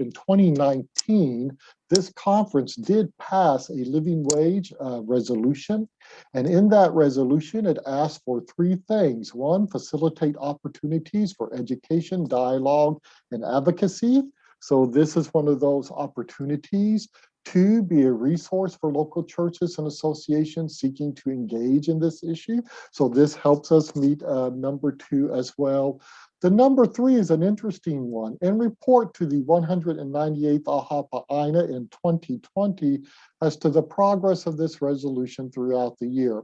in 2019, this conference did pass a living wage resolution. And in that resolution, it asked for three things. One, facilitate opportunities for education, dialogue, and advocacy. So this is one of those opportunities. Two, be a resource for local churches and associations seeking to engage in this issue. So this helps us meet number two as well. The number three is an interesting one. And report to the 198th Aha Pa'aina in 2020 as to the progress of this resolution throughout the year.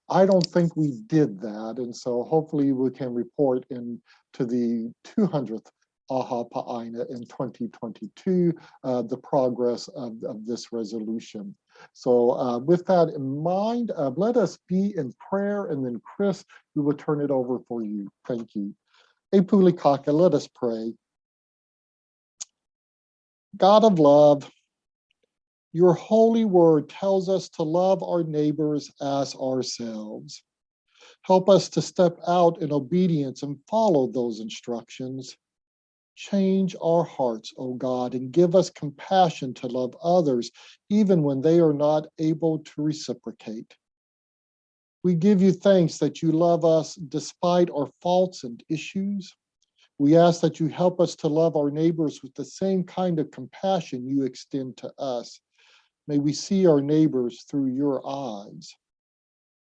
I don't think we did that. And so hopefully we can report to the 200th Aha Pa'aina in 2022, the progress of this resolution. So with that in mind, let us be in prayer, and then Chris, we will turn it over for you. Thank you. E Pulikaka, let us pray. God of love, your holy word tells us to love our neighbors as ourselves. Help us to step out in obedience and follow those instructions. Change our hearts, O God, and give us compassion to love others, even when they are not able to reciprocate. We give you thanks that you love us despite our faults and issues. We ask that you help us to love our neighbors with the same kind of compassion you extend to us. May we see our neighbors through your eyes.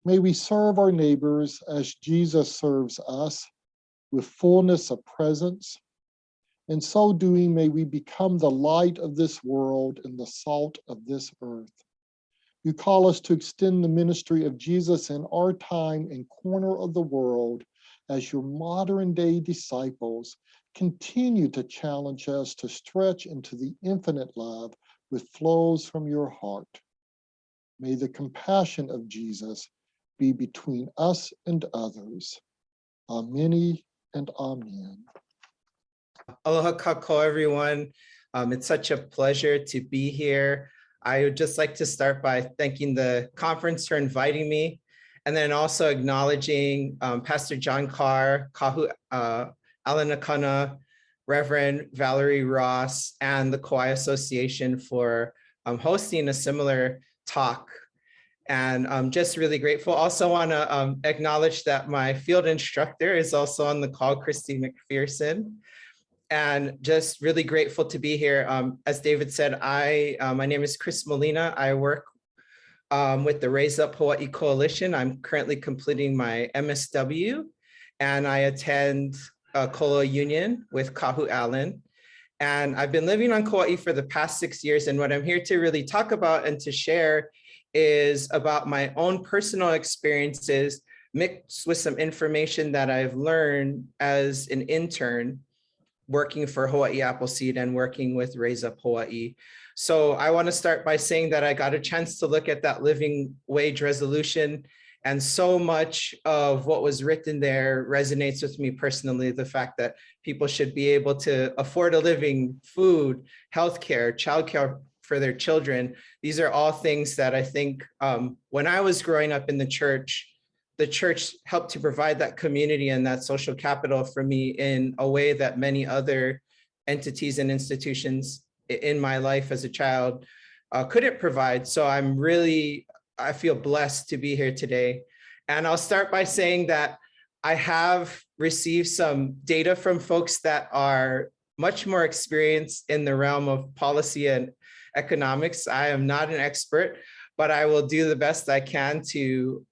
May we serve our neighbors as Jesus serves us, with fullness of presence. In so doing, may we become the light of this world and the salt of this earth. You call us to extend the ministry of Jesus in our time and corner of the world as your modern day disciples. Continue to challenge us to stretch into the infinite love which flows from your heart. May the compassion of Jesus be between us and others. Amen and amen. Aloha kako, everyone. It's such a pleasure to be here. I would just like to start by thanking the conference for inviting me, and then also acknowledging Pastor John Carr, Kahu Alanakana, Reverend Valerie Ross, and the Kauai Association for hosting a similar talk. And I'm just really grateful. Also want to acknowledge that my field instructor is also on the call, Christy McPherson. And just really grateful to be here. As David said, my name is Chris Molina. I work with the Raise Up Hawai Coalition. I'm currently completing my MSW, and I attend Kōloa Union with Kahu Allen. And I've been living on Kauai for the past 6 years. And what I'm here to really talk about and to share is about my own personal experiences mixed with some information that I've learned as an intern working for Hawaii Appleseed and working with Raise Up Hawaii. So I want to start by saying that I got a chance to look at that living wage resolution, and so much of what was written there resonates with me personally. The fact that people should be able to afford a living, food, healthcare, childcare for their children. These are all things that I think when I was growing up in the church helped to provide that community and that social capital for me in a way that many other entities and institutions in my life as a child couldn't provide. So I feel blessed to be here today. And I'll start by saying that I have received some data from folks that are much more experienced in the realm of policy and economics. I am not an expert, but I will do the best I can to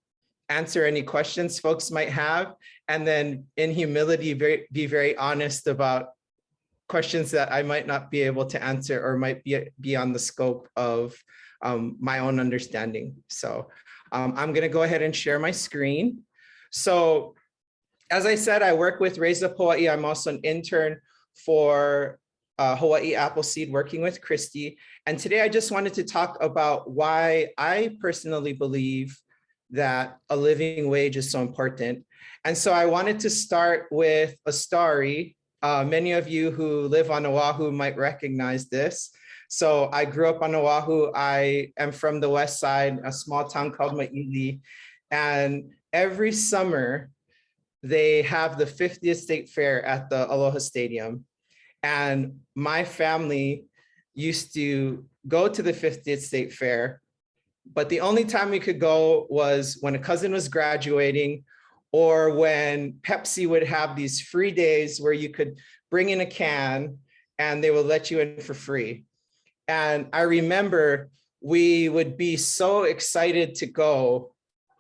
answer any questions folks might have, and then in humility, be very honest about questions that I might not be able to answer or might be beyond the scope of my own understanding. So I'm gonna go ahead and share my screen. So as I said, I work with Raise Up Hawaii. I'm also an intern for Hawaii Appleseed, working with Christy. And today I just wanted to talk about why I personally believe that a living wage is so important. And so I wanted to start with a story. Many of you who live on Oahu might recognize this. So I grew up on Oahu. I am from the west side, a small town called Maili. And every summer, they have the 50th State Fair at the Aloha Stadium. And my family used to go to the 50th State Fair, but the only time we could go was when a cousin was graduating, or when Pepsi would have these free days where you could bring in a can and they would let you in for free. And I remember we would be so excited to go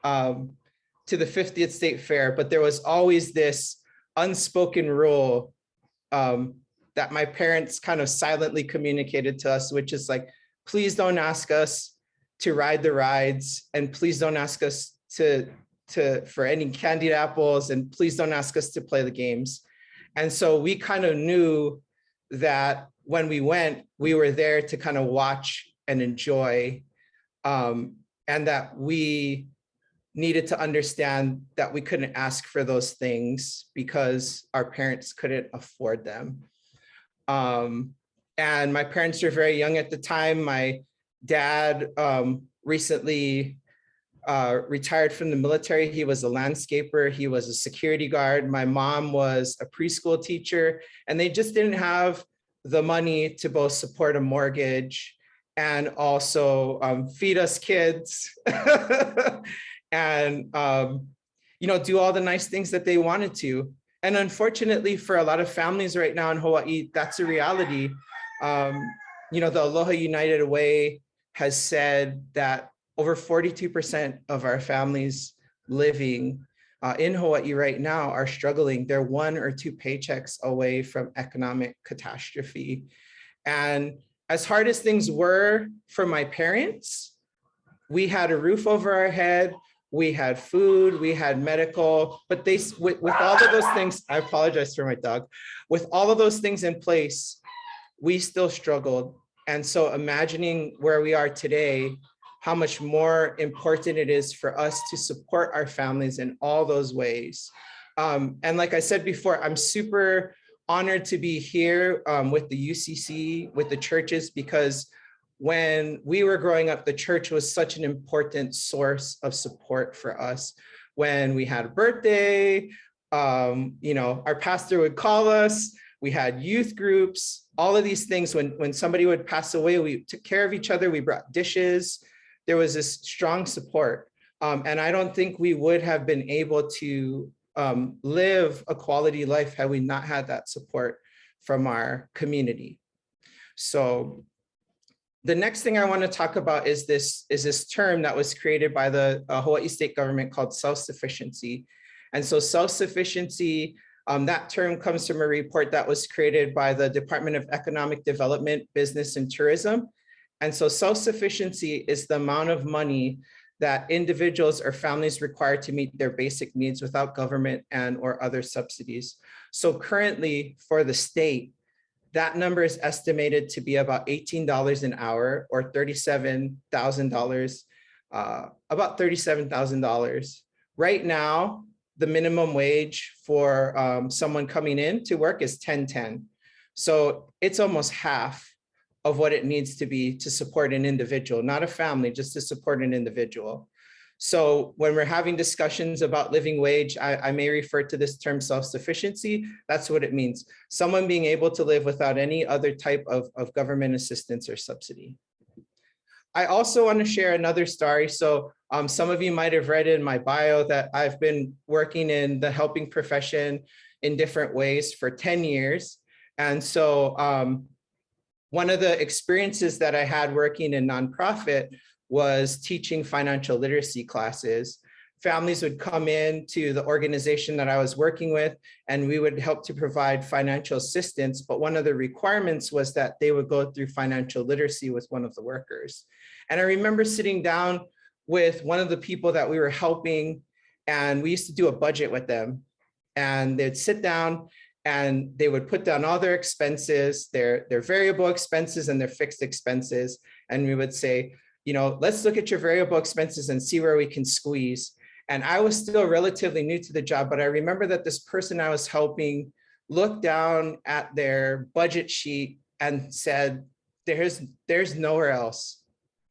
to the 50th State Fair, but there was always this unspoken rule that my parents kind of silently communicated to us, which is like, please don't ask us to ride the rides, and please don't ask us for any candied apples, and please don't ask us to play the games. And so we kind of knew that when we went, we were there to kind of watch and enjoy, and that we needed to understand that we couldn't ask for those things because our parents couldn't afford them. And my parents were very young at the time. My dad recently retired from the military. He was a landscaper. He was a security guard. My mom was a preschool teacher, and they just didn't have the money to both support a mortgage and also feed us kids and do all the nice things that they wanted to. And unfortunately, for a lot of families right now in Hawaii, that's a reality. The Aloha United Way has said that over 42% of our families living in Hawaii right now are struggling. They're 1 or 2 paychecks away from economic catastrophe. And as hard as things were for my parents, we had a roof over our head, we had food, we had medical, but with all of those things, I apologize for my dog, with all of those things in place, we still struggled. And so imagining where we are today, how much more important it is for us to support our families in all those ways. And like I said before, I'm super honored to be here with the UCC, with the churches, because when we were growing up, the church was such an important source of support for us. When we had a birthday, our pastor would call us, we had youth groups, all of these things. When somebody would pass away, we took care of each other, we brought dishes. There was this strong support. And I don't think we would have been able to live a quality life had we not had that support from our community. So the next thing I want to talk about is this term that was created by the Hawaii state government called self-sufficiency. And so self-sufficiency, that term comes from a report that was created by the Department of Economic Development, Business and Tourism. And so self-sufficiency is the amount of money that individuals or families require to meet their basic needs without government or other subsidies. So currently for the state, that number is estimated to be about $18 an hour, or $37,000, about $37,000. Right now, the minimum wage for someone coming in to work is $10.10. So it's almost half of what it needs to be to support an individual, not a family, just to support an individual. So when we're having discussions about living wage, I may refer to this term self-sufficiency. That's what it means. Someone being able to live without any other type of government assistance or subsidy. I also want to share another story. So some of you might have read in my bio that I've been working in the helping profession in different ways for 10 years. And so one of the experiences that I had working in nonprofit was teaching financial literacy classes. Families would come in to the organization that I was working with, and we would help to provide financial assistance. But one of the requirements was that they would go through financial literacy with one of the workers. And I remember sitting down with one of the people that we were helping, and we used to do a budget with them. And they'd sit down and they would put down all their expenses, their variable expenses and their fixed expenses. And we would say, let's look at your variable expenses and see where we can squeeze. And I was still relatively new to the job, but I remember that this person I was helping looked down at their budget sheet and said, there's nowhere else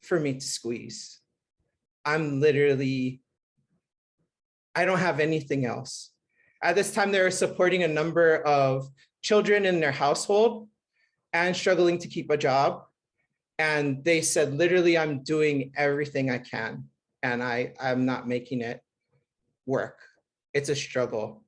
for me to squeeze. I don't have anything else. At this time, they were supporting a number of children in their household and struggling to keep a job. And they said, literally, I'm doing everything I can, and I'm not making it work. It's a struggle.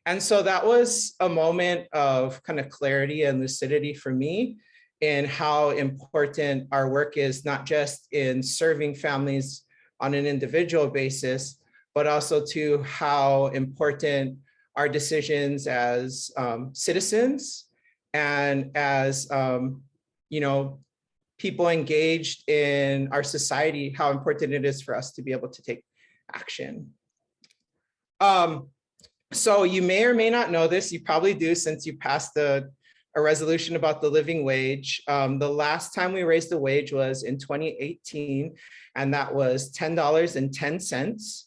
And so that was a moment of kind of clarity and lucidity for me in how important our work is, not just in serving families on an individual basis, but also to how important our decisions as citizens and as people engaged in our society, how important it is for us to be able to take action. So you may or may not know this, you probably do since you passed a resolution about the living wage. The last time we raised the wage was in 2018, and that was $10.10.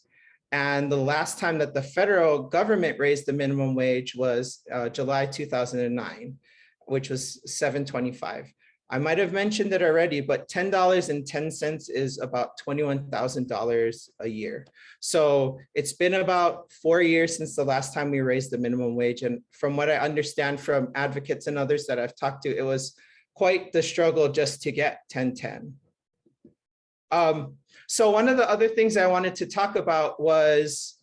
And the last time that the federal government raised the minimum wage was July 2009, which was $7.25. I might have mentioned it already, but $10.10 is about $21,000 a year. So it's been about 4 years since the last time we raised the minimum wage. And from what I understand from advocates and others that I've talked to, it was quite the struggle just to get 1010. So one of the other things I wanted to talk about was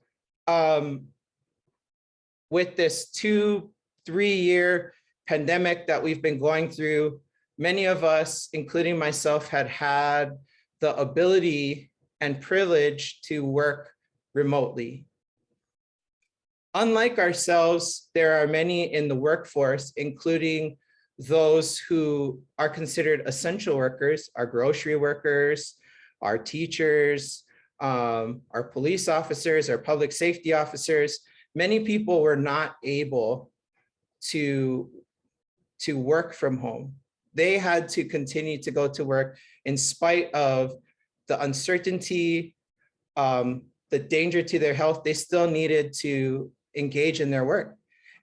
with this 2-3 year pandemic that we've been going through, many of us, including myself, had the ability and privilege to work remotely. Unlike ourselves, there are many in the workforce, including those who are considered essential workers, our grocery workers, our teachers, our police officers, our public safety officers. Many people were not able to work from home. They had to continue to go to work in spite of the uncertainty, the danger to their health. They still needed to engage in their work.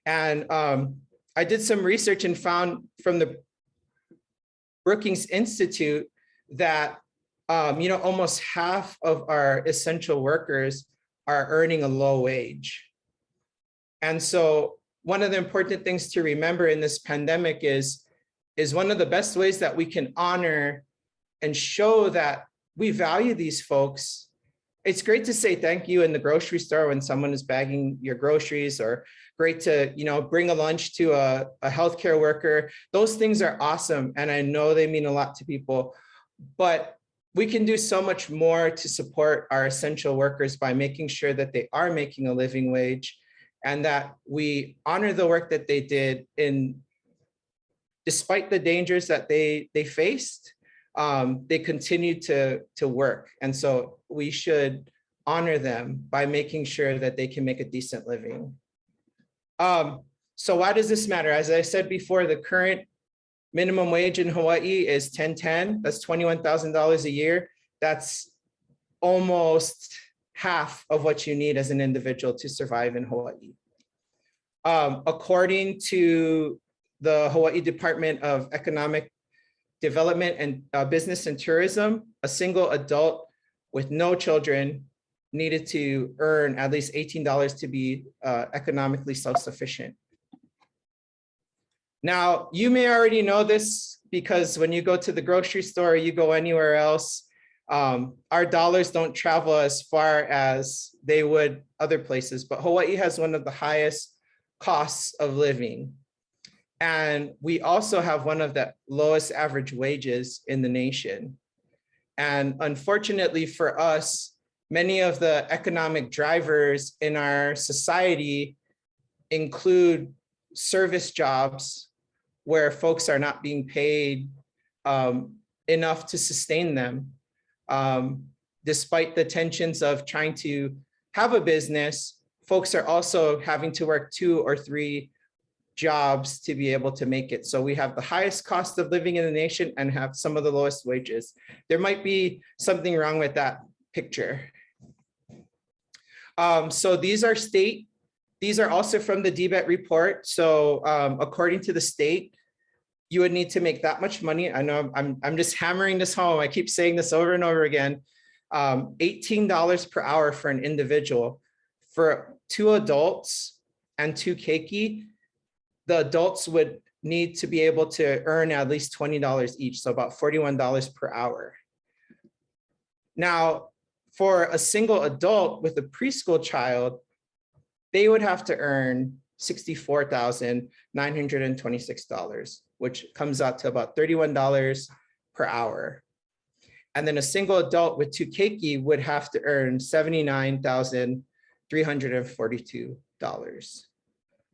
And I did some research and found from the Brookings Institute that almost half of our essential workers are earning a low wage. And so one of the important things to remember in this pandemic is one of the best ways that we can honor and show that we value these folks. It's great to say thank you in the grocery store when someone is bagging your groceries, or great to bring a lunch to a healthcare worker. Those things are awesome, and I know they mean a lot to people, but we can do so much more to support our essential workers by making sure that they are making a living wage and that we honor the work that they did despite the dangers that they faced. They continued to work. And so we should honor them by making sure that they can make a decent living. So why does this matter? As I said before, the current minimum wage in Hawaii is $10.10. That's $21,000 a year. That's almost half of what you need as an individual to survive in Hawaii. According to the Hawaii Department of Economic Development and Business and Tourism, a single adult with no children needed to earn at least $18 to be economically self-sufficient. Now, you may already know this because when you go to the grocery store, you go anywhere else, our dollars don't travel as far as they would other places, but Hawaii has one of the highest costs of living. And we also have one of the lowest average wages in the nation. And unfortunately for us, many of the economic drivers in our society include service jobs where folks are not being paid enough to sustain them. Despite the tensions of trying to have a business, folks are also having to work 2 or 3 jobs to be able to make it. So we have the highest cost of living in the nation and have some of the lowest wages. There might be something wrong with that picture. So these are also from the DBET report. So according to the state, you would need to make that much money. I know I'm just hammering this home. I keep saying this over and over again. $18 per hour for an individual. For 2 adults and 2 keiki, the adults would need to be able to earn at least $20 each, so about $41 per hour. Now, for a single adult with a preschool child, they would have to earn $64,926, which comes out to about $31 per hour. And then a single adult with two keiki would have to earn $79,342.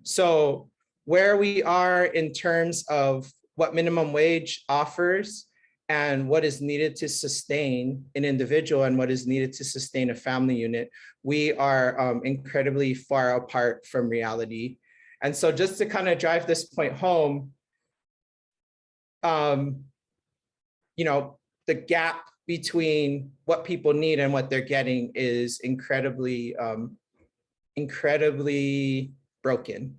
So where we are in terms of what minimum wage offers and what is needed to sustain an individual and what is needed to sustain a family unit, we are incredibly far apart from reality. And so just to kind of drive this point home, the gap between what people need and what they're getting is incredibly broken.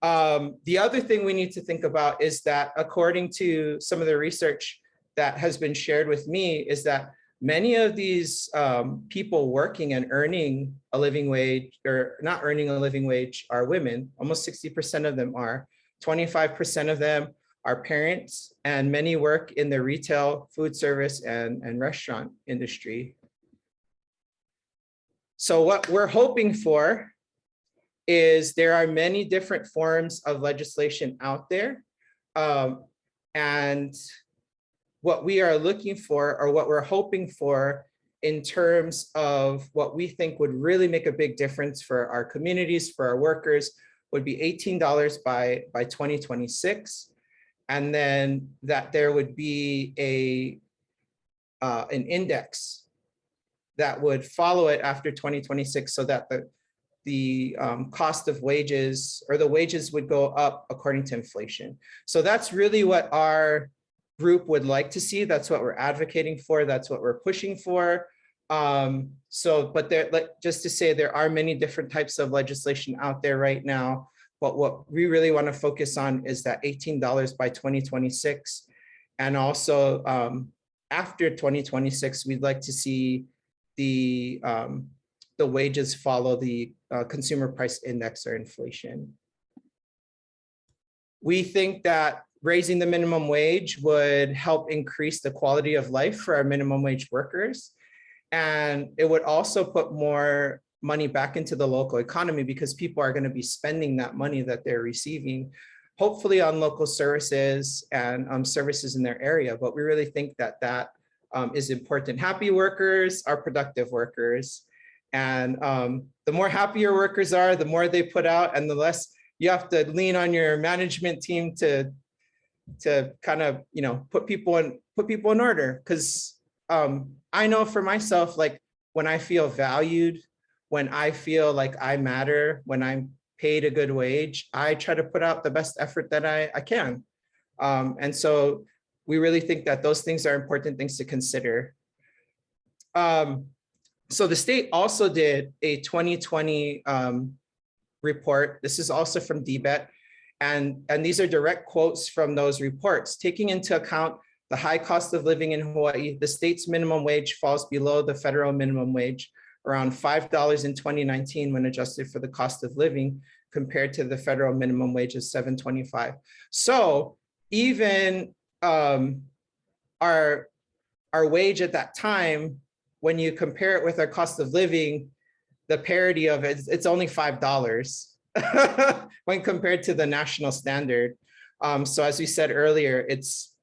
The other thing we need to think about is that according to some of the research that has been shared with me is that many of these people working and earning a living wage or not earning a living wage are women. Almost 60% of them are. 25% of them are parents, and many work in the retail, food service, and restaurant industry. So what we're hoping for is there are many different forms of legislation out there. And what we are looking for, or what we're hoping for in terms of what we think would really make a big difference for our communities, for our workers, would be $18 by 2026. And then that there would be an index that would follow it after 2026 so that the cost of wages or the wages would go up according to inflation. So that's really what our group would like to see. That's what we're advocating for. That's what we're pushing for. But just to say, there are many different types of legislation out there right now. But what we really want to focus on is that $18 by 2026. And also after 2026, we'd like to see the wages follow the consumer price index or inflation. We think that raising the minimum wage would help increase the quality of life for our minimum wage workers. And it would also put more money back into the local economy because people are going to be spending that money that they're receiving, hopefully on local services and services in their area. But we really think that that is important. Happy workers are productive workers. And the more happy your workers are, the more they put out, and the less you have to lean on your management team to kind of, put people in order. Because I know for myself, like when I feel valued, when I feel like I matter, when I'm paid a good wage, I try to put out the best effort that I can. And so we really think that those things are important things to consider. So the state also did a 2020 report. This is also from DBET. And these are direct quotes from those reports. Taking into account the high cost of living in Hawaii, the state's minimum wage falls below the federal minimum wage, around $5 in 2019 when adjusted for the cost of living, compared to the federal minimum wage of $7.25. So even our wage at that time, when you compare it with our cost of living, the parity of it, it's only $5 when compared to the national standard. So as we said earlier, it's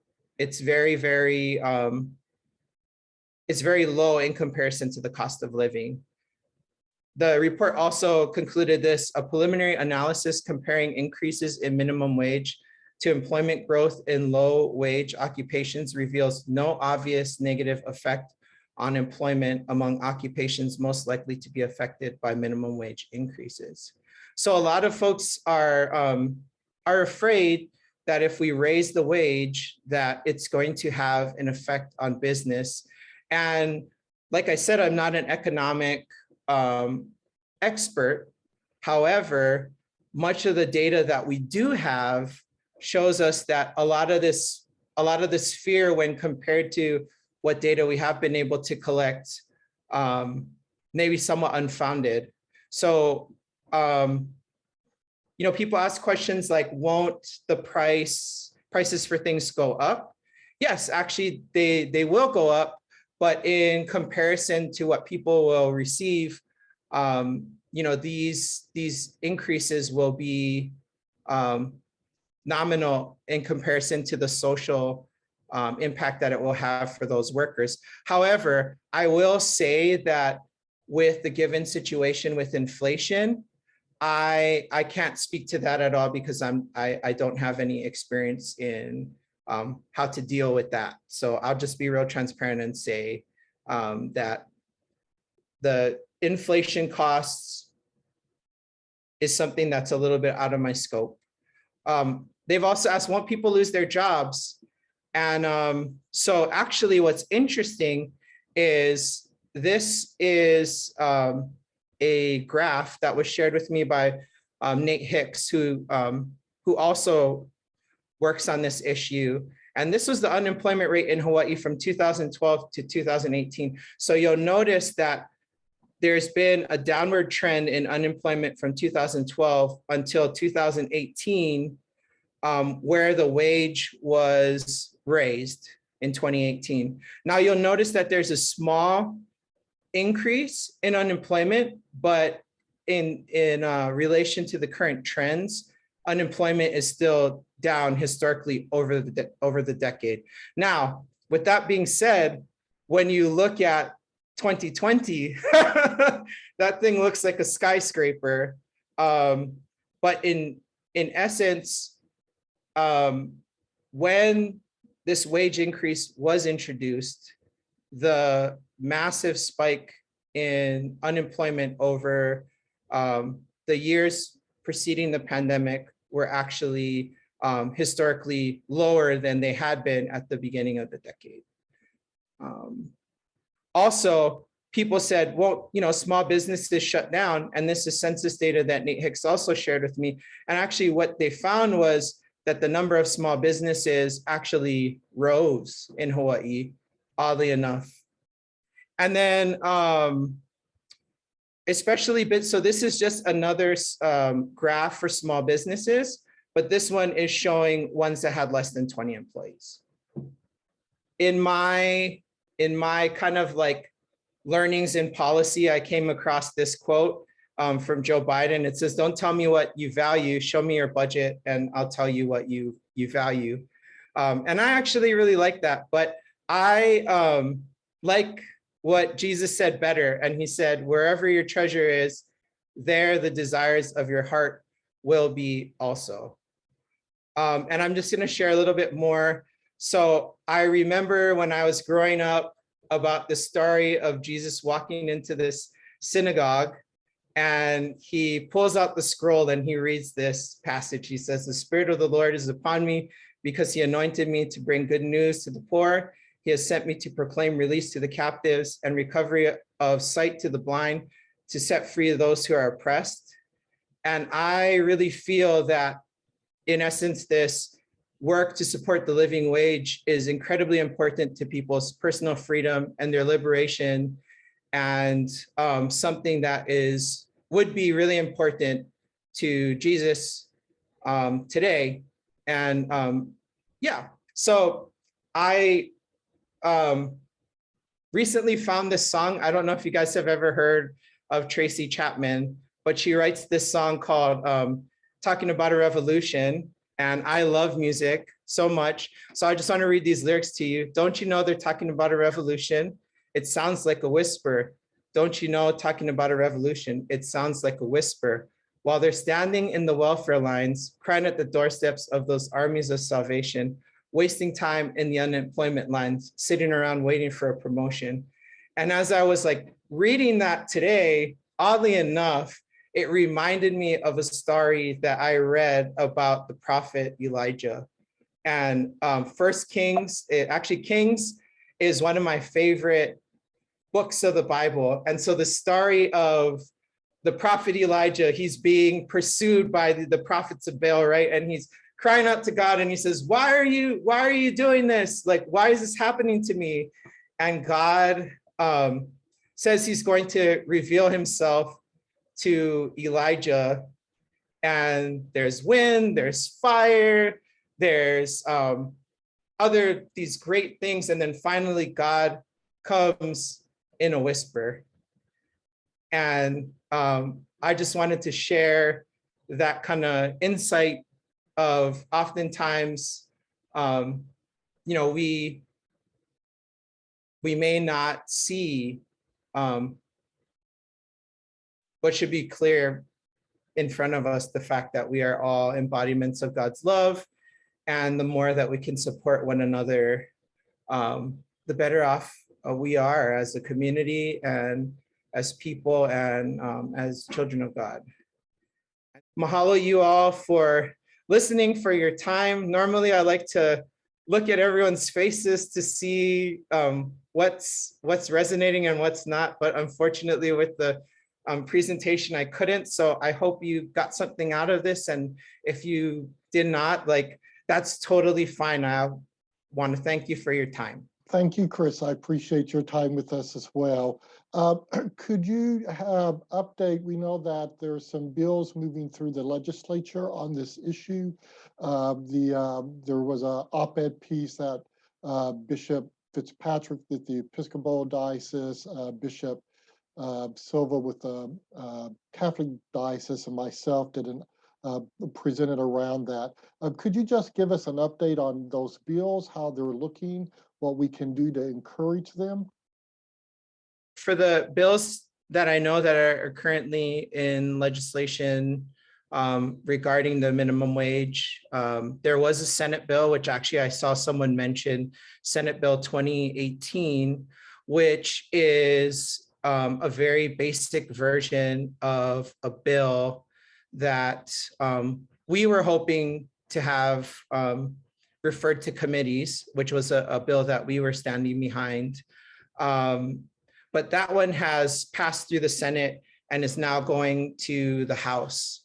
very, very it's very low in comparison to the cost of living. The report also concluded this: a preliminary analysis comparing increases in minimum wage to employment growth in low wage occupations reveals no obvious negative effect on employment among occupations most likely to be affected by minimum wage increases. So a lot of folks are afraid that if we raise the wage, that it's going to have an effect on business. And like I said, I'm not an economic expert. However, much of the data that we do have shows us that a lot of this fear, when compared to what data we have been able to collect, maybe somewhat unfounded. So people ask questions like, won't the prices for things go up? Yes, actually, they will go up, but in comparison to what people will receive, these increases will be nominal in comparison to the social impact that it will have for those workers. However, I will say that with the given situation with inflation, I can't speak to that at all because I don't have any experience in how to deal with that. So I'll just be real transparent and say that the inflation costs is something that's a little bit out of my scope. They've also asked, won't people lose their jobs? And so actually what's interesting is this is a graph that was shared with me by Nate Hicks, who also works on this issue. And this was the unemployment rate in Hawaii from 2012 to 2018. So you'll notice that there's been a downward trend in unemployment from 2012 until 2018, where the wage was raised in 2018. Now you'll notice that there's a small increase in unemployment, but in relation to the current trends, unemployment is still down historically over the decade. Now, with that being said, when you look at 2020, that thing looks like a skyscraper. But in essence, when this wage increase was introduced, the massive spike in unemployment over the years preceding the pandemic were actually historically lower than they had been at the beginning of the decade. Also, people said, well, small businesses shut down, and this is census data that Nate Hicks also shared with me. And actually what they found was that the number of small businesses actually rose in Hawaii, oddly enough. And then so this is just another graph for small businesses, but this one is showing ones that had less than 20 employees. In my kind of like learnings in policy, I came across this quote from Joe Biden. It says, don't tell me what you value, show me your budget and I'll tell you what you value. And I actually really like that, but I like what Jesus said better. And he said, wherever your treasure is, there the desires of your heart will be also. And I'm just gonna share a little bit more. So I remember when I was growing up about the story of Jesus walking into this synagogue, and he pulls out the scroll and he reads this passage. He says, the Spirit of the Lord is upon me because he anointed me to bring good news to the poor. He has sent me to proclaim release to the captives and recovery of sight to the blind, to set free those who are oppressed. And I really feel that, in essence, this work to support the living wage is incredibly important to people's personal freedom and their liberation, and something that would be really important to Jesus today. And yeah, so I recently found this song. I don't know if you guys have ever heard of Tracy Chapman, but she writes this song called Talking About a Revolution. And I love music so much. So I just want to read these lyrics to you. Don't you know they're talking about a revolution? It sounds like a whisper. Don't you know, talking about a revolution, it sounds like a whisper. While they're standing in the welfare lines, crying at the doorsteps of those armies of salvation, wasting time in the unemployment lines, sitting around waiting for a promotion. And as I was like reading that today, oddly enough, it reminded me of a story that I read about the prophet Elijah. And First Kings, Kings is one of my favorite books of the Bible. And so the story of the prophet Elijah, he's being pursued by the prophets of Baal, right? And he's crying out to God and he says, why are you doing this? Like, why is this happening to me? And God says he's going to reveal himself to Elijah. and there's wind, there's fire, there's these great things. And then finally, God comes in a whisper. And I just wanted to share that kind of insight of oftentimes, we may not see what should be clear in front of us, the fact that we are all embodiments of God's love. And the more that we can support one another, the better off we are as a community and as people and as children of God. Mahalo you all for listening, for your time. Normally I like to look at everyone's faces to see what's resonating and what's not, but unfortunately with the presentation I couldn't. So I hope you got something out of this, and if you did not, that's totally fine. I want to thank you for your time. Thank you, Chris. I appreciate your time with us as well. Could you have update? We know that there's some bills moving through the legislature on this issue. There was an op-ed piece that Bishop Fitzpatrick with the Episcopal Diocese, Bishop Silva with the Catholic Diocese, and myself did presented around that. Could you just give us an update on those bills, how they're looking, what we can do to encourage them? For the bills that I know that are currently in legislation regarding the minimum wage, there was a Senate bill, which actually I saw someone mention, Senate Bill 2018, which is a very basic version of a bill that we were hoping to have referred to committees, which was a bill that we were standing behind. But that one has passed through the Senate and is now going to the House.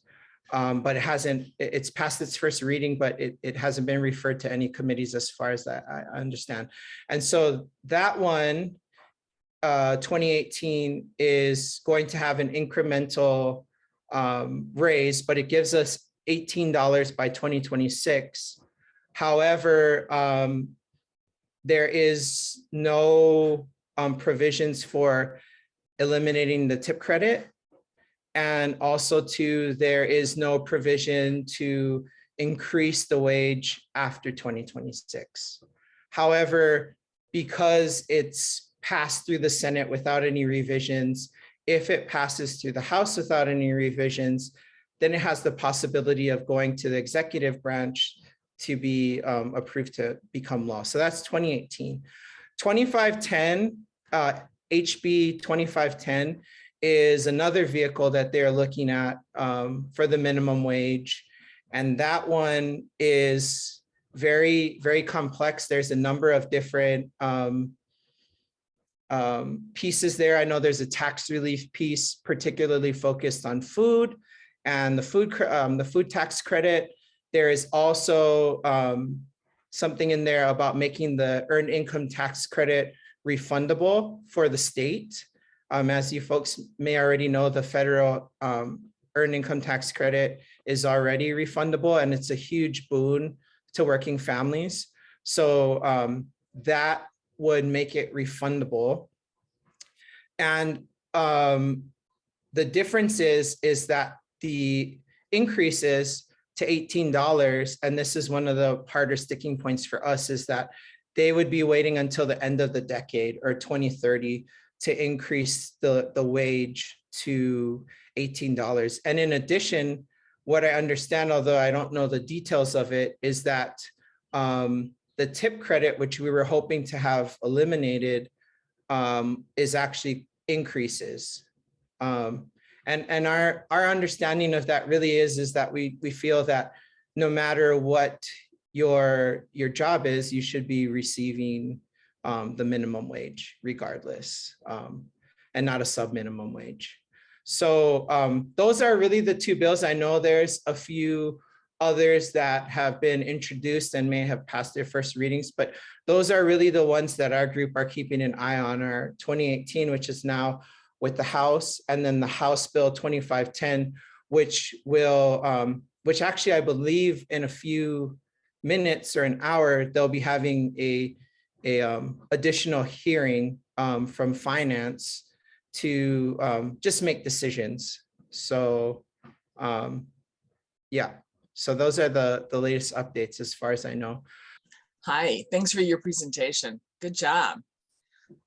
But it's passed its first reading, but it hasn't been referred to any committees as far as that I understand. And so that one, 2018, is going to have an incremental raise, but it gives us $18 by 2026. However, there is no provisions for eliminating the tip credit. And also there is no provision to increase the wage after 2026. However, because it's passed through the Senate without any revisions, if it passes through the House without any revisions, then it has the possibility of going to the executive branch to be approved to become law. So that's 2018. 2510, HB 2510 is another vehicle that they're looking at for the minimum wage. And that one is very, very complex. There's a number of different pieces there. I know there's a tax relief piece particularly focused on food and the food tax credit. There is also something in there about making the earned income tax credit refundable for the state. As you folks may already know, the federal earned income tax credit is already refundable, and it's a huge boon to working families. So that would make it refundable. And the difference is that the increases to $18, and this is one of the harder sticking points for us, is that they would be waiting until the end of the decade or 2030 to increase the wage to $18. And in addition, what I understand, although I don't know the details of it, is that the tip credit, which we were hoping to have eliminated, is actually increases. And our understanding of that really is that we feel that no matter what your job is, you should be receiving the minimum wage regardless, and not a sub-minimum wage. So those are really the two bills. I know there's a few others that have been introduced and may have passed their first readings, but those are really the ones that our group are keeping an eye on. Our 2018, which is now with the House, and then the House Bill 2510, which which actually I believe in a few minutes or an hour, they'll be having a additional hearing from finance to just make decisions. So yeah, so those are the latest updates as far as I know. Hi, thanks for your presentation. Good job.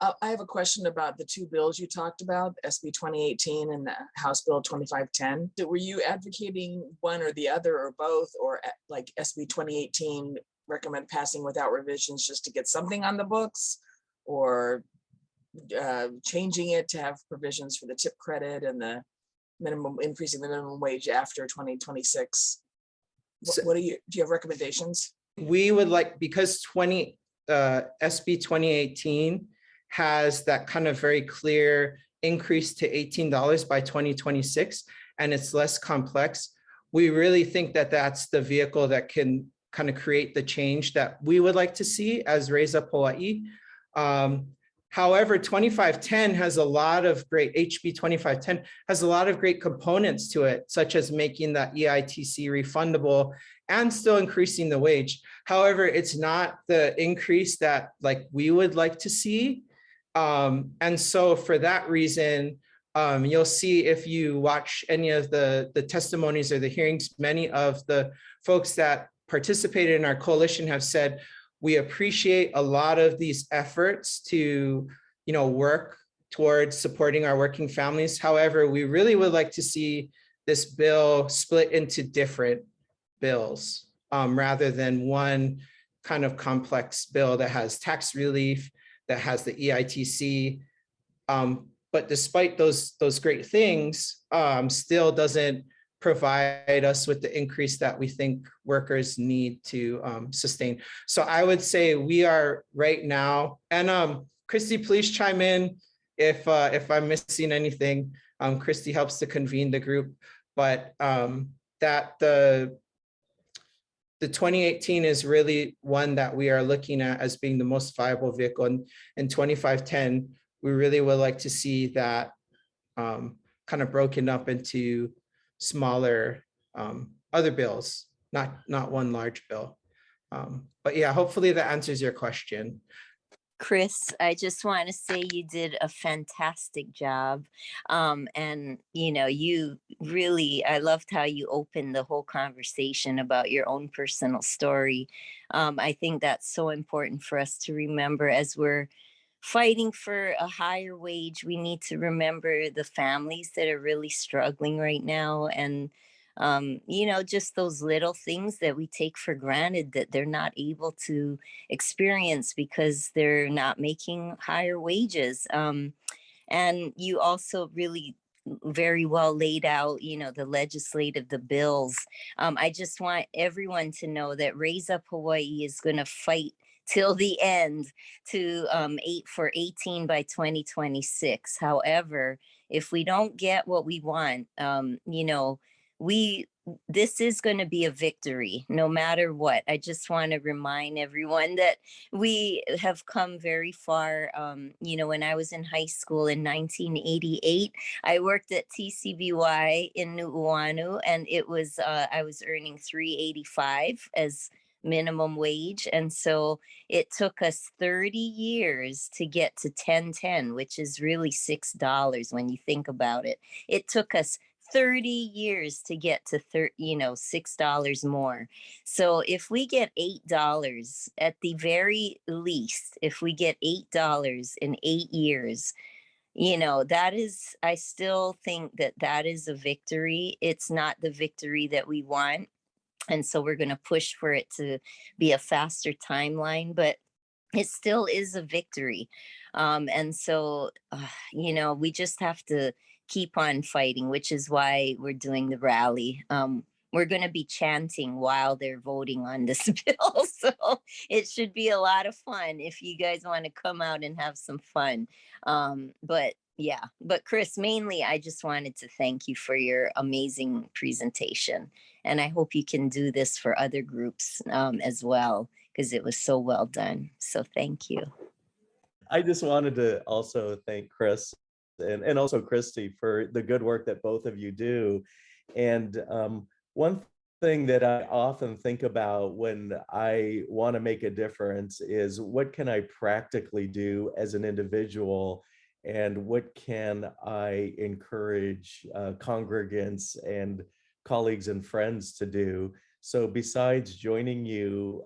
I have a question about the two bills you talked about, SB 2018 and the House Bill 2510. Were you advocating one or the other or both, or like SB 2018 recommend passing without revisions just to get something on the books, or changing it to have provisions for the tip credit and the minimum, increasing the minimum wage after 2026? What do you have recommendations? We would like, because SB 2018 has that kind of very clear increase to $18 by 2026, and it's less complex. We really think that that's the vehicle that can kind of create the change that we would like to see as Raise Up Hawai. However, 2510 has a lot of great, HB 2510 has a lot of great components to it, such as making that EITC refundable and still increasing the wage. However, it's not the increase that like we would like to see. And so for that reason, you'll see if you watch any of the testimonies or the hearings, many of the folks that participated in our coalition have said, we appreciate a lot of these efforts to, work towards supporting our working families. However, we really would like to see this bill split into different bills rather than one kind of complex bill that has tax relief, that has the EITC. But despite those great things, still doesn't provide us with the increase that we think workers need to sustain. So I would say we are right now, and Christy, please chime in if I'm missing anything. Christy helps to convene the group, but that the 2018 is really one that we are looking at as being the most viable vehicle. And in 2510, we really would like to see that kind of broken up into smaller other bills, not one large bill. But yeah, hopefully that answers your question. Chris, I just want to say you did a fantastic job. And, you really, I loved how you opened the whole conversation about your own personal story. I think that's so important for us to remember as we're fighting for a higher wage. We need to remember the families that are really struggling right now. And just those little things that we take for granted that they're not able to experience because they're not making higher wages. And you also really very well laid out, the legislative, the bills. I just want everyone to know that Raise Up Hawai is going to fight till the end to 18 by 2026. However, if we don't get what we want, this is going to be a victory no matter what. I just want to remind everyone that we have come very far. When I was in high school in 1988, I worked at TCBY in Nu'uanu, and it was I was earning $3.85 as minimum wage. And so it took us 30 years to get to 10.10, which is really $6 when you think about it. It took us 30 years to get to $6 more. So if we get $8 at the very least, if we get $8 in 8 years, that is, I still think that is a victory. It's not the victory that we want. And so we're going to push for it to be a faster timeline, but it still is a victory. And so, we just have to keep on fighting, which is why we're doing the rally. We're going to be chanting while they're voting on this bill. So it should be a lot of fun if you guys want to come out and have some fun. But Chris, mainly, I just wanted to thank you for your amazing presentation. And I hope you can do this for other groups as well, because it was so well done. So thank you. I just wanted to also thank Chris and also Christy for the good work that both of you do. And one thing that I often think about when I want to make a difference is what can I practically do as an individual, and what can I encourage congregants and colleagues and friends to do. So besides joining you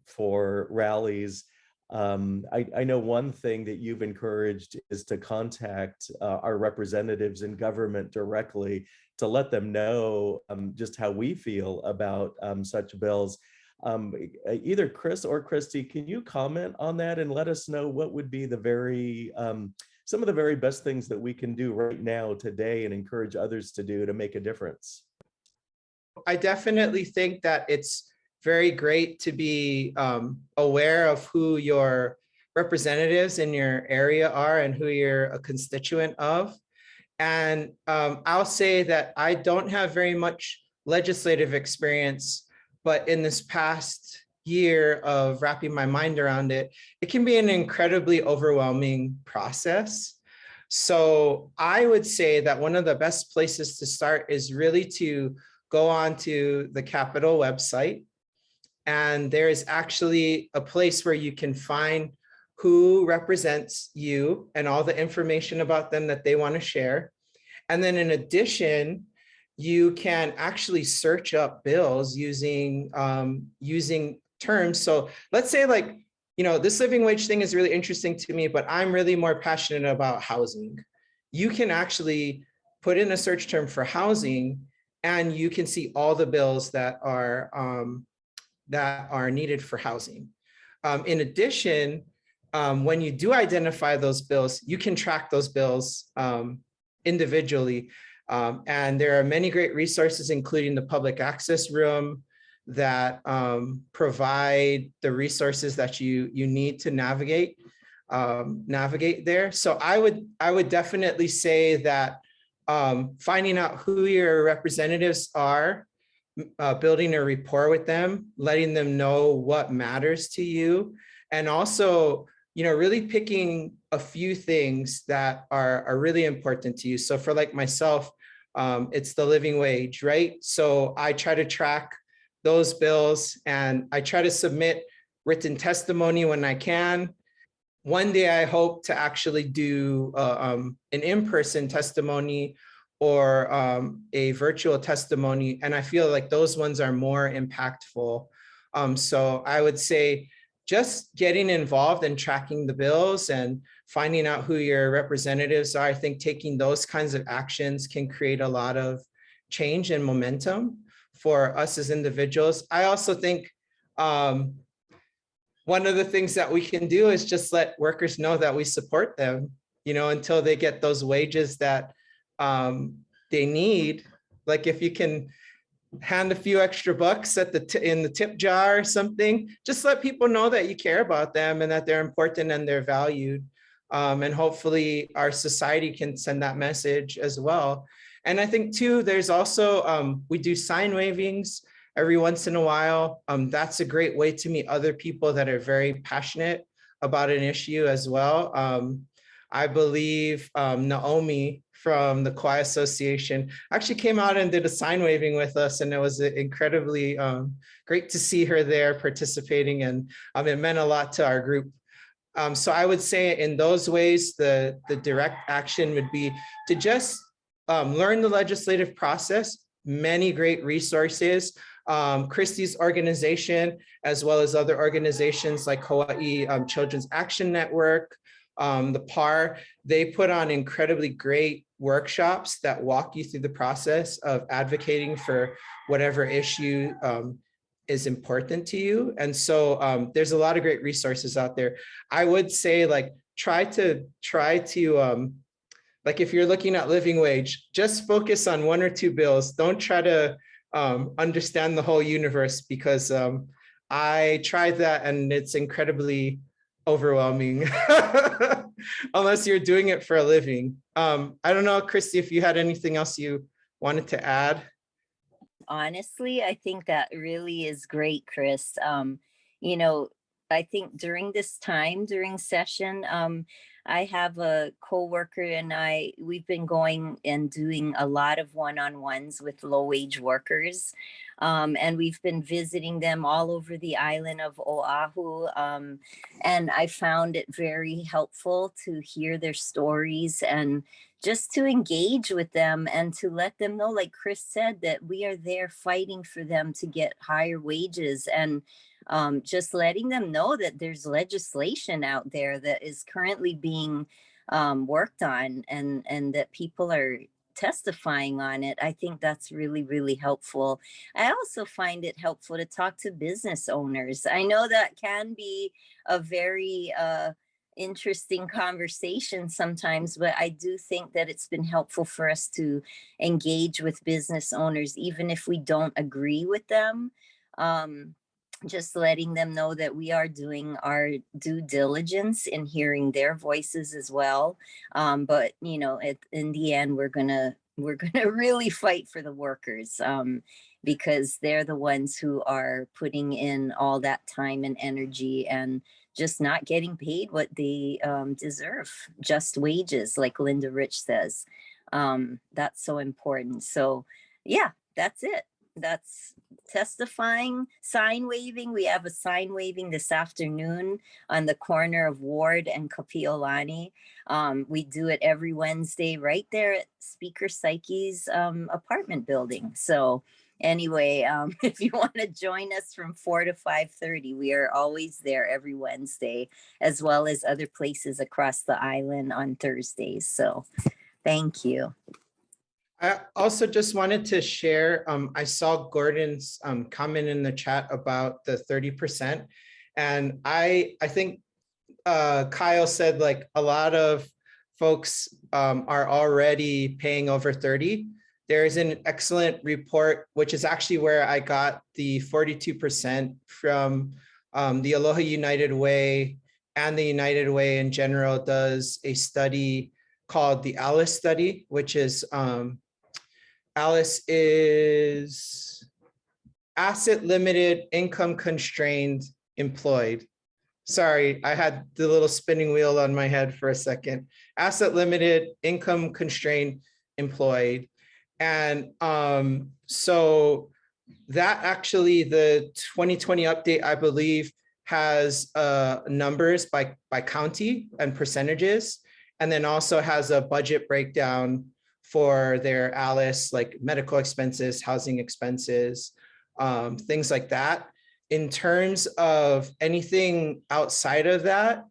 for rallies, I know one thing that you've encouraged is to contact our representatives in government directly to let them know just how we feel about such bills. Either Chris or Christy, can you comment on that and let us know what would be the very some of the very best things that we can do right now today and encourage others to do to make a difference? I definitely think that it's very great to be aware of who your representatives in your area are and who you're a constituent of. And I'll say that I don't have very much legislative experience, but in this past year of wrapping my mind around it, it can be an incredibly overwhelming process. So I would say that one of the best places to start is really to go on to the Capitol website. And there is actually a place where you can find who represents you and all the information about them that they want to share. And then in addition, you can actually search up bills using terms. So let's say, like, this living wage thing is really interesting to me, but I'm really more passionate about housing. You can actually put in a search term for housing, and you can see all the bills that are needed for housing. In addition, when you do identify those bills, you can track those bills individually. And there are many great resources, including the public access room, that provide the resources that you need to navigate there. So I would definitely say that finding out who your representatives are, building a rapport with them, letting them know what matters to you, and also, really picking a few things that are really important to you. So for like myself, it's the living wage, right? So I try to track those bills, and I try to submit written testimony when I can. One day I hope to actually do an in-person testimony or a virtual testimony, and I feel like those ones are more impactful. So I would say just getting involved and tracking the bills and finding out who your representatives are. I think taking those kinds of actions can create a lot of change and momentum for us as individuals. I also think one of the things that we can do is just let workers know that we support them, until they get those wages that they need. Like if you can hand a few extra bucks at in the tip jar or something, just let people know that you care about them and that they're important and they're valued. And hopefully our society can send that message as well. And I think too, there's also, we do sign wavings every once in a while. That's a great way to meet other people that are very passionate about an issue as well. I believe Naomi from the Kauai Association actually came out and did a sign waving with us, and it was incredibly great to see her there participating, and it meant a lot to our group. So I would say in those ways, the direct action would be to just learn the legislative process, many great resources. Christy's organization, as well as other organizations like Hawaii Children's Action Network, the PAR, they put on incredibly great workshops that walk you through the process of advocating for whatever issue is important to you. And so there's a lot of great resources out there. I would say, like, try to like, if you're looking at living wage, just focus on one or two bills. Don't try to understand the whole universe, because I tried that and it's incredibly overwhelming unless you're doing it for a living. I don't know, Christy, if you had anything else you wanted to add. Honestly, I think that really is great, Chris. You know, I think during this time, during session, I have a coworker and we've been going and doing a lot of one-on-ones with low-wage workers. And we've been visiting them all over the island of Oahu. And I found it very helpful to hear their stories and just to engage with them and to let them know, like Chris said, that we are there fighting for them to get higher wages, and just letting them know that there's legislation out there that is currently being worked on, and that people are testifying on it. I think that's really, really helpful. I also find it helpful to talk to business owners. I know that can be a very interesting conversation sometimes, but I do think that it's been helpful for us to engage with business owners, even if we don't agree with them. Just letting them know that we are doing our due diligence in hearing their voices as well. But you know, in the end, we're gonna really fight for the workers, because they're the ones who are putting in all that time and energy and just not getting paid what they deserve, just wages, like Linda Rich says. That's so important. So yeah, that's it. That's testifying, sign waving. We have a sign waving this afternoon on the corner of Ward and Kapiolani. We do it every Wednesday right there at Speaker Psyche's apartment building. So anyway, if you want to join us from 4 to 5:30, we are always there every Wednesday, as well as other places across the island on Thursdays. So thank you. I also just wanted to share, I saw Gordon's comment in the chat about the 30%. And I think Kyle said like a lot of folks are already paying over 30. There is an excellent report, which is actually where I got the 42% from the Aloha United Way, and the United Way in general does a study called the ALICE study, which is ALICE is asset limited, income constrained, employed. Sorry, I had the little spinning wheel on my head for a second. Asset limited, income constrained, employed. And so that actually, the 2020 update, I believe, has numbers by county and percentages, and then also has a budget breakdown for their ALICE, like medical expenses, housing expenses, things like that. In terms of anything outside of that,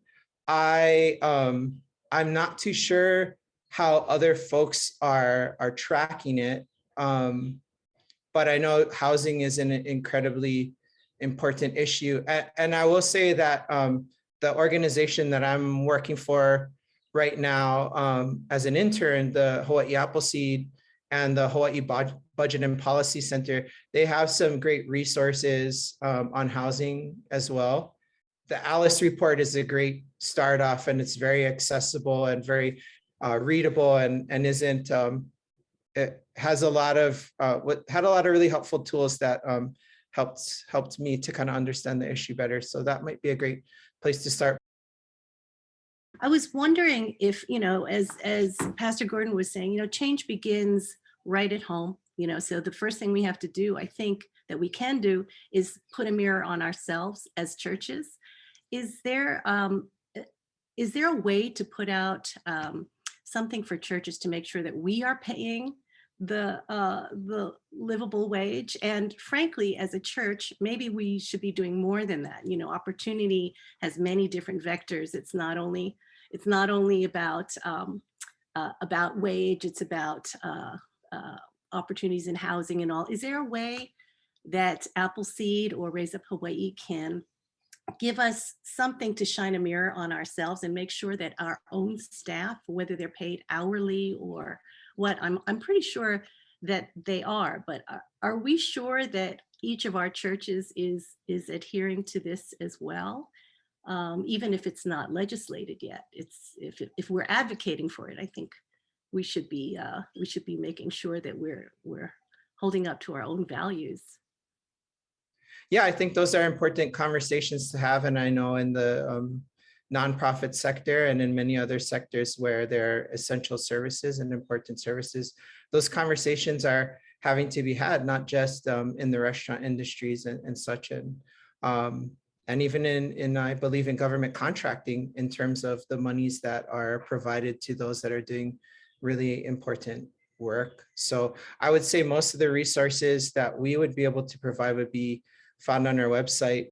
I'm not too sure how other folks are tracking it. But I know housing is an incredibly important issue. And I will say that the organization that I'm working for right now as an intern, the Hawaii Appleseed and the Hawaii Budget and Policy Center, they have some great resources on housing as well. The ALICE report is a great start off, and it's very accessible and very readable, and isn't, it has a lot of, had a lot of really helpful tools that helped me to kind of understand the issue better. So that might be a great place to start. I was wondering if, you know, as Pastor Gordon was saying, you know, change begins right at home, you know, so the first thing we have to do, I think, that we can do is put a mirror on ourselves as churches. Is there a way to put out something for churches to make sure that we are paying the livable wage? And frankly, as a church, maybe we should be doing more than that. You know, opportunity has many different vectors. It's not only about wage, it's about opportunities in housing and all. Is there a way that Appleseed or Raise Up Hawaii can give us something to shine a mirror on ourselves and make sure that our own staff, whether they're paid hourly or what, I'm pretty sure that they are, but are we sure that each of our churches is adhering to this as well? Even if it's not legislated yet, if we're advocating for it, I think we should be making sure that we're holding up to our own values. Yeah, I think those are important conversations to have. And I know in the nonprofit sector and in many other sectors where there are essential services and important services, those conversations are having to be had, not just in the restaurant industries and such. And even in, I believe, in government contracting in terms of the monies that are provided to those that are doing really important work. So I would say most of the resources that we would be able to provide would be found on our website.